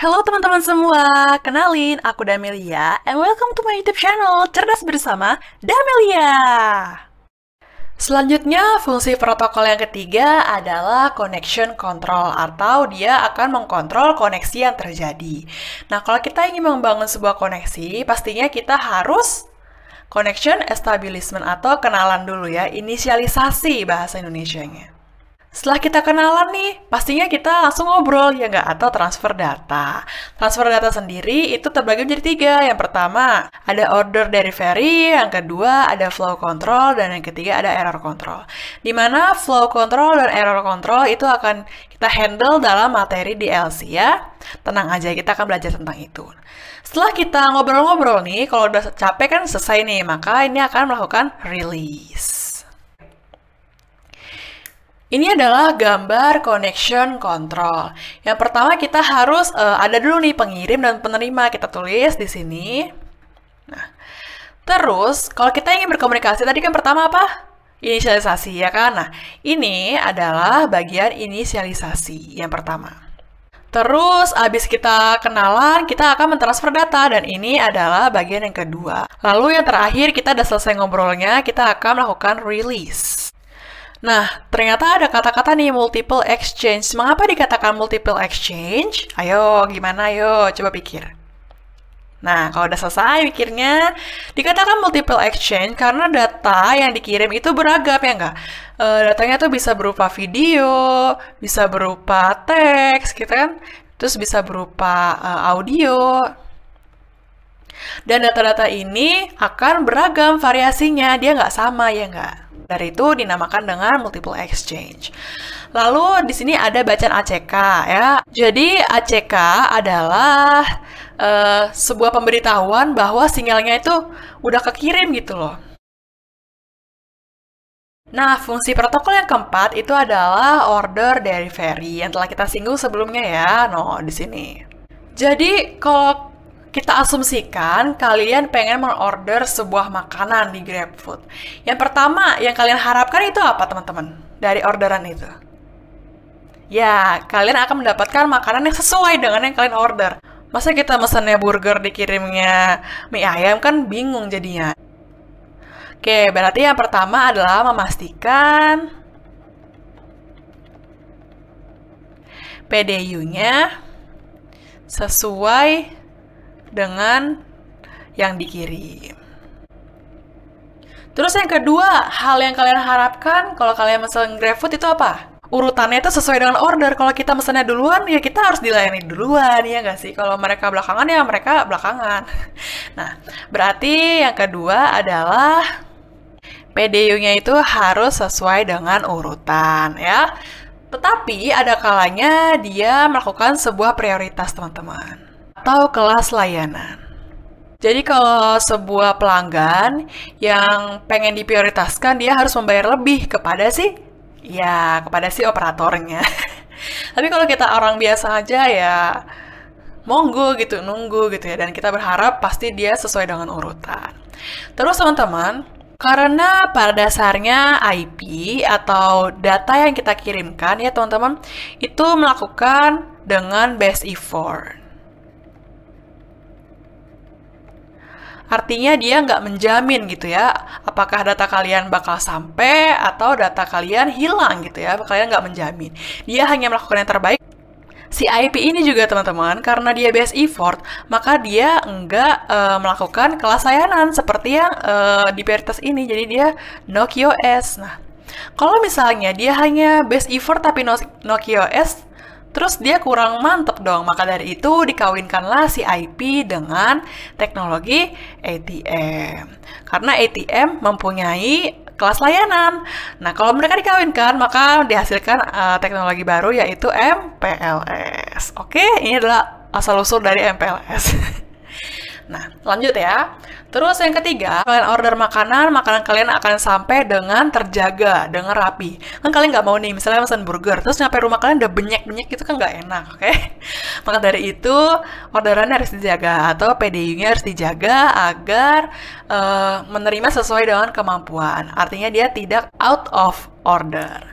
Halo teman-teman semua, kenalin aku Damelia and welcome to my YouTube channel Cerdas Bersama Damelia. Selanjutnya, fungsi protokol yang ketiga adalah connection control atau dia akan mengkontrol koneksi yang terjadi. Nah, kalau kita ingin membangun sebuah koneksi, pastinya kita harus connection establishment atau kenalan dulu ya, inisialisasi bahasa Indonesianya. Setelah kita kenalan nih, pastinya kita langsung ngobrol, ya nggak? Atau transfer data. Transfer data sendiri itu terbagi menjadi 3. Yang pertama, ada order delivery, yang kedua ada flow control, dan yang ketiga ada error control. Di mana flow control dan error control itu akan kita handle dalam materi DLC ya. Tenang aja, kita akan belajar tentang itu. Setelah kita ngobrol-ngobrol nih, kalau udah capek kan selesai nih, maka ini akan melakukan release. Ini adalah gambar connection control. Yang pertama kita harus ada dulu nih pengirim dan penerima. Kita tulis di sini. Nah, terus kalau kita ingin berkomunikasi tadi kan pertama apa? Inisialisasi ya kan? Nah, ini adalah bagian inisialisasi yang pertama. Terus abis kita kenalan, kita akan mentransfer data dan ini adalah bagian yang kedua. Lalu yang terakhir kita udah selesai ngobrolnya, kita akan melakukan release. Nah, ternyata ada kata-kata nih, multiple exchange. Mengapa dikatakan multiple exchange? Ayo, gimana? Ayo, coba pikir. Nah, kalau udah selesai pikirnya, dikatakan multiple exchange karena data yang dikirim itu beragam, ya nggak? Datanya tuh bisa berupa video, bisa berupa teks, gitu kan? Terus bisa berupa audio. Dan data-data ini akan beragam variasinya, dia nggak sama, ya nggak? Dari itu dinamakan dengan multiple exchange. Lalu di sini ada bacaan ACK ya. Jadi ACK adalah sebuah pemberitahuan bahwa sinyalnya itu udah kekirim gitu loh. Nah, fungsi protokol yang keempat itu adalah order delivery yang telah kita singgung sebelumnya ya. No, di sini. Jadi kalau kita asumsikan kalian pengen mengorder sebuah makanan di GrabFood. Yang pertama yang kalian harapkan itu apa teman-teman? Dari orderan itu. Ya, kalian akan mendapatkan makanan yang sesuai dengan yang kalian order. Masa kita mesennya burger dikirimnya mie ayam kan bingung jadinya. Oke, berarti yang pertama adalah memastikan PDU-nya sesuai dengan yang dikirim. Terus yang kedua, hal yang kalian harapkan kalau kalian mesen GrabFood itu apa? Urutannya itu sesuai dengan order. Kalau kita mesennya duluan, ya kita harus dilayani duluan, ya nggak sih? Kalau mereka belakangan, ya mereka belakangan. Nah, berarti yang kedua adalah PDU-nya itu harus sesuai dengan urutan, ya. Tetapi ada kalanya dia melakukan sebuah prioritas, teman-teman. Atau kelas layanan. Jadi kalau sebuah pelanggan yang pengen diprioritaskan, dia harus membayar lebih kepada si operatornya. Tapi kalau kita orang biasa aja ya monggo gitu, nunggu gitu ya, dan kita berharap pasti dia sesuai dengan urutan. Terus teman-teman, karena pada dasarnya IP atau data yang kita kirimkan ya teman-teman, itu melakukan dengan best effort. Artinya dia nggak menjamin gitu ya, apakah data kalian bakal sampai atau data kalian hilang gitu ya, kalian nggak menjamin. Dia hanya melakukan yang terbaik. Si IP ini juga teman-teman, karena dia best effort, maka dia nggak melakukan kelas layanan seperti yang di prioritas ini, jadi dia no QoS. Nah, kalau misalnya dia hanya best effort tapi no QoS, terus dia kurang mantep dong, maka dari itu dikawinkanlah si IP dengan teknologi ATM. Karena ATM mempunyai kelas layanan. Nah, kalau mereka dikawinkan, maka dihasilkan teknologi baru yaitu MPLS. Oke, ini adalah asal-usul dari MPLS. Nah, lanjut ya. Terus yang ketiga, kalian order makanan kalian akan sampai dengan terjaga, dengan rapi. Kan kalian nggak mau nih, misalnya pesan burger, terus nyampe rumah kalian udah benyek-benyek, itu kan nggak enak, oke? Maka dari itu, orderannya harus dijaga, atau PDU-nya harus dijaga agar menerima sesuai dengan kemampuan. Artinya dia tidak out of order.